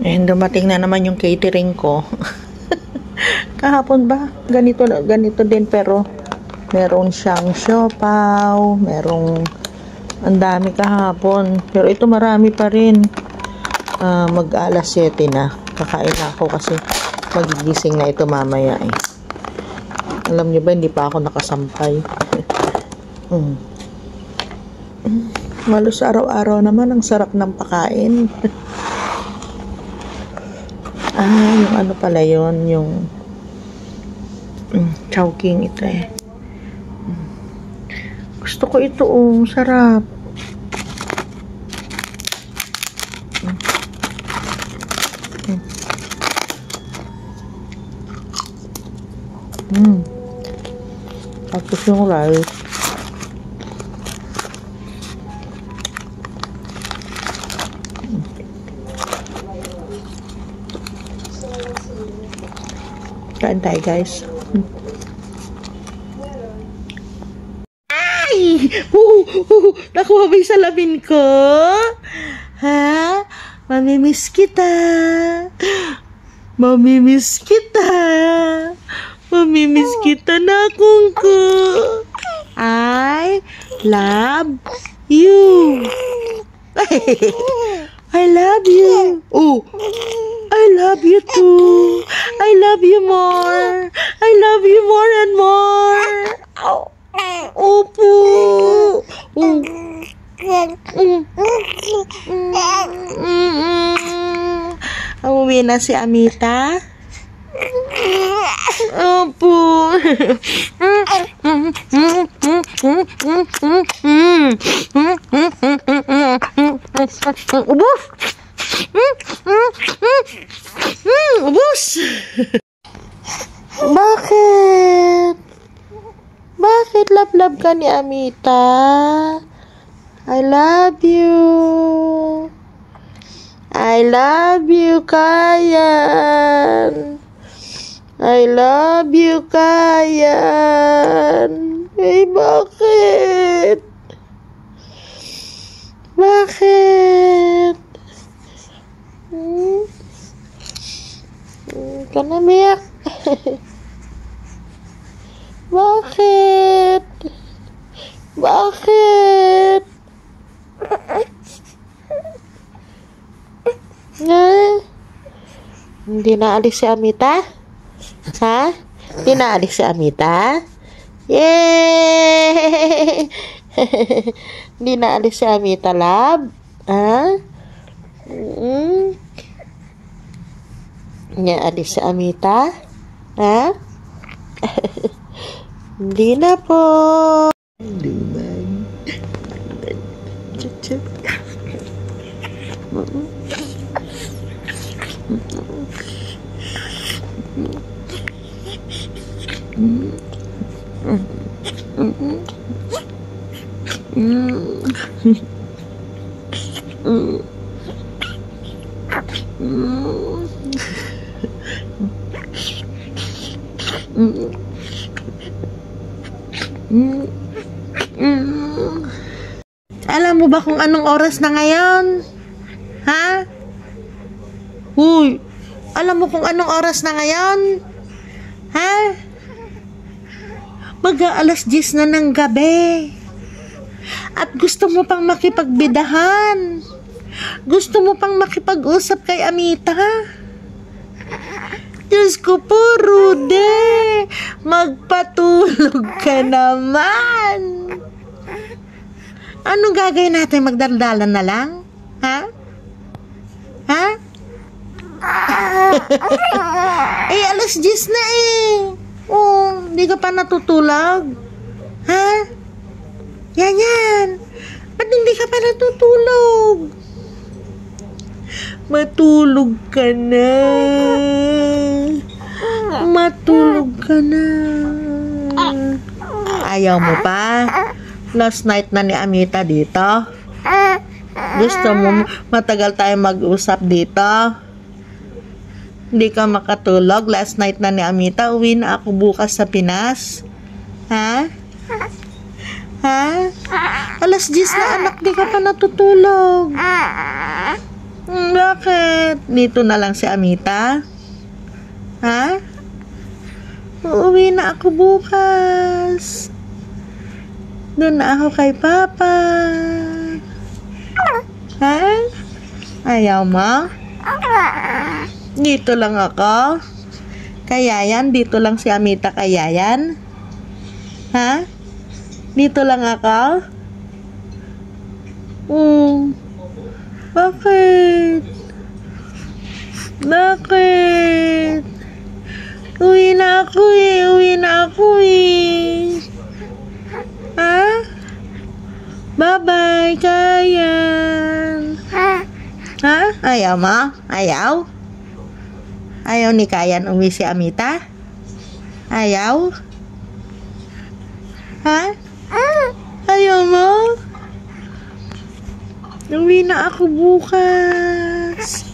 And dumating na naman yung catering ko. Kahapon ba? Ganito din, pero meron siyang siopaw, merong ang dami kahapon. Pero ito marami pa rin. Mag alas 7 na. Kakain na ako kasi magigising na ito mamaya eh. Alam niyo ba, hindi pa ako nakasampay. Malos araw-araw naman ang sarap ng pakain. Yung ano pala yun, yung chowking ito eh. Gusto ko ito, sarap. Tapos yung rice. Kain tayo, guys. Ay! Nakuha ba yung salamin ko? Ha? Mamimiss kita. Mamimiss kita. Mamimiss kita na, kungko. I love you. I love you. Oh, I love you too. I love you more. I love you more and more. Opo. Umuwi na si Amita. Opo. Ubus. Ubus. Bakit? Bakit love ka ni Amita? I love you. I love you, Kayan. I love you, Kayan. Eh, bakit? Bakit? Ka na biyak. Bakit? Bakit? Hindi na alis si Amita? Ha? Hindi na alis si Amita? Yay! Hindi na alis si Amita, love? Ha? Hindi na alis si Amita? Ha? Hindi na po. Luman. Chuchup. Alam mo ba kung anong oras na ngayon? Ha? Uy, alam mo kung anong oras na ngayon? Ha? Mag-aalas 10 na ng gabi. At gusto mo pang makipagbidahan. Gusto mo pang makipag-usap kay Amita. Diyos ko po, Rude. Magpatulog ka naman. Anong gagawin natin? Magdaldalan na lang? Ha? Ha? Eh, alas 10 na eh. Oh, hindi ka pa natutulog? Ha? Yan. Ba't hindi ka pa natutulog? Matulog ka na. Matulog ka na. Ayaw mo pa? Last night na ni Amita dito? Gusto mo matagal tayo mag-usap dito? Hindi ka makatulog? Last night na ni Amita, uwi na ako bukas sa Pinas? Ha? Ha? Alas 10 na, anak, di ka pa natutulog. Bakit? Dito na lang si Amita? Ha? Uuwi na ako bukas. Doon na ako kay Papa. Ha? Ayaw mo? Dito lang ako? Kaya yan? Dito lang si Amita kaya yan? Ha? Dito lang ako? Bakit? Bakit? Uwi na ako eh. Ha? Bye-bye, Kayan. Ha? Ayaw mo? Ayaw? Ayaw ni Kayan uwi si Amita? Ayaw? Ha? Ayaw mo? Uwi na ako bukas.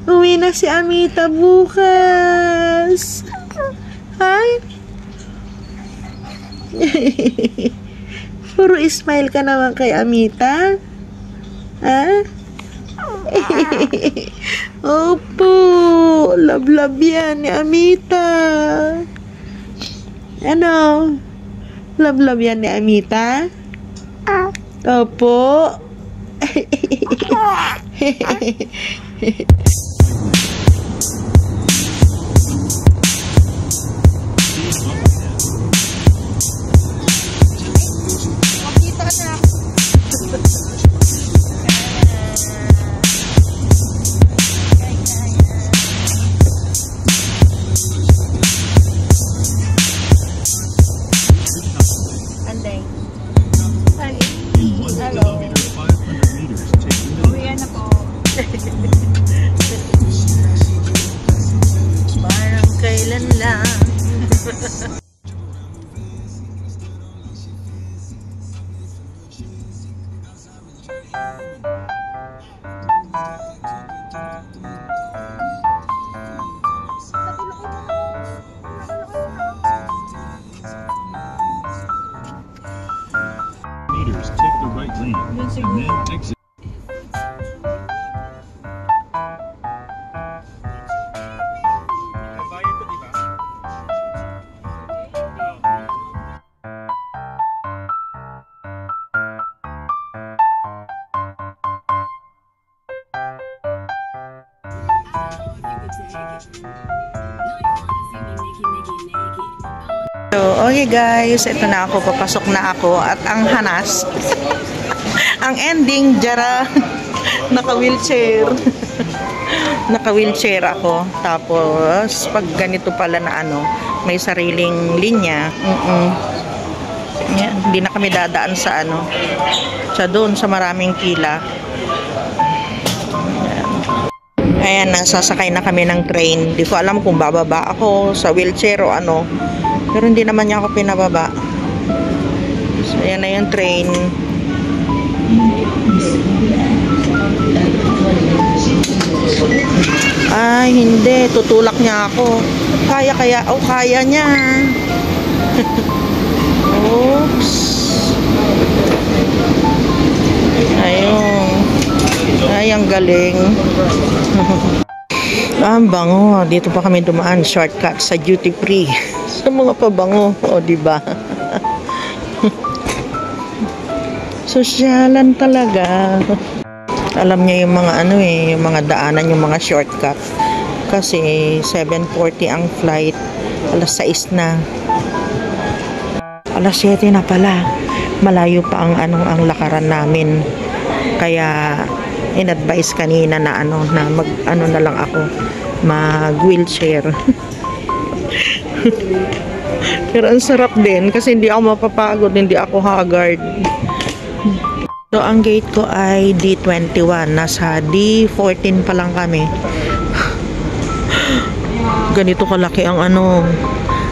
Uwi na si Amita bukas. Ha? Puro smile ka naman kay Amita. Ha? Opo. Love yan ni Amita. Ano? Love yan ni Amita? Opo. Parang kailan lang. Meters, take the right lane, and then exit. So, okay guys, ito na ako, papasok na ako at ang hanas, ang ending, jara, naka-wheelchair. Naka-wheelchair ako. Tapos, pag ganito pala na ano, may sariling linya. Yan, hindi na kami dadaan sa ano, sa doon, sa maraming pila. Ayan, nasasakay na kami ng train. Di ko alam kung bababa ako sa wheelchair o ano. Pero hindi naman niya ako pinababa. So, ayan na yung train. Ay, hindi. Tutulak niya ako. Kaya. Oh, kaya niya. Oops. Ayun. Ay, ang galing. Ang bango. Dito pa kami dumaan. Shortcut sa duty free. Sa mga pabango. O, diba? Sosyalan talaga. Alam niya yung mga ano eh, yung mga daanan, yung mga shortcut. Kasi 7:40 ang flight. Alas 6 na. Alas 7 na pala. Malayo pa ang ang lakaran namin. Kaya in-advise kanina na na na lang ako, mag-wheelchair. Pero ang sarap din kasi hindi ako mapapagod, hindi ako haggard. So ang gate ko ay D21, nasa D14 pa lang kami. Ganito kalaki ang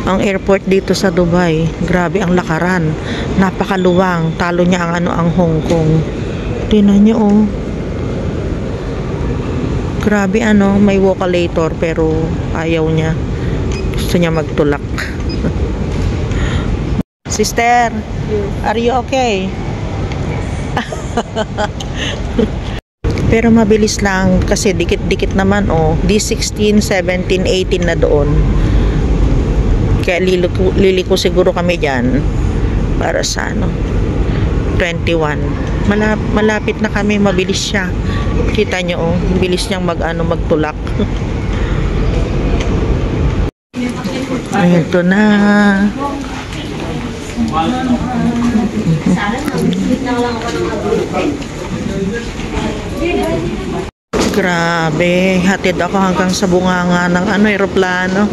ang airport dito sa Dubai. Grabe ang lakaran. Napakaluwang. Talo niya ang ang Hong Kong. Tingnan niyo oh. Grabe may walkalator pero ayaw niya. Gusto niya magtulak. Sister, are you okay? Pero mabilis lang kasi dikit-dikit naman oh. D16, 17, 18 na doon. Kaya liliko siguro kami dyan para sa ano 21. Malapit na kami, mabilis siya. Kita nyo oh, bilis niyang magtulak. Ayan to na. Grabe, hatid ako hanggang sa bunganga ng eroplano.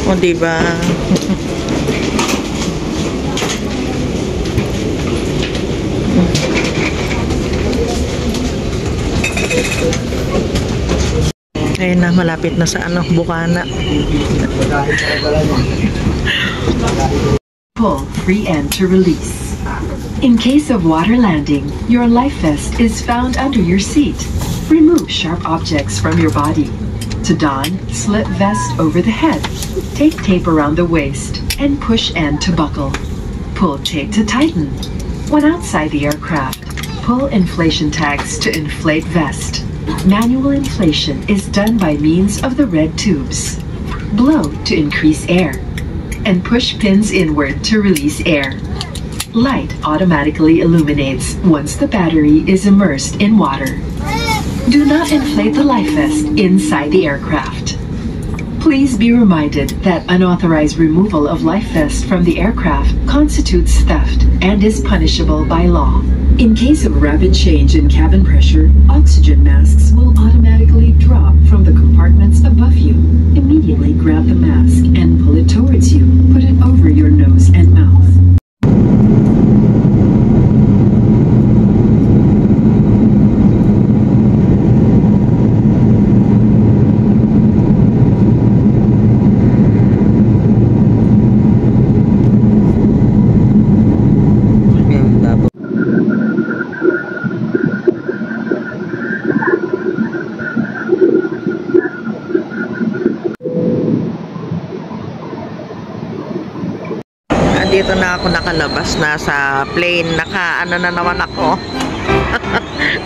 O diba? Ayun na, malapit na sa Bukana. Pull free end to release. In case of water landing, your life vest is found under your seat. Remove sharp objects from your body. To don, slip vest over the head. Take tape around the waist and push end to buckle. Pull tape to tighten. When outside the aircraft, pull inflation tags to inflate vest. Manual inflation is done by means of the red tubes. Blow to increase air, and push pins inward to release air. Light automatically illuminates once the battery is immersed in water. Do not inflate the life vest inside the aircraft. Please be reminded that unauthorized removal of life vest from the aircraft constitutes theft and is punishable by law. In case of rapid change in cabin pressure, oxygen masks will automatically drop from the compartments above you. Immediately grab the mask and pull it towards you. Put it over your nose and mouth. Dito na ako nakalabas na sa plane. Naka-ano na naman ako.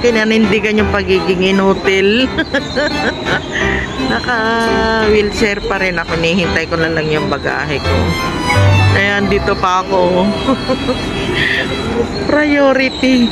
Kinanindigan yung pagiging inutil. Naka-wheelchair pa rin ako. Nihintay ko na lang yung bagahe ko. Ayan, dito pa ako. Priority.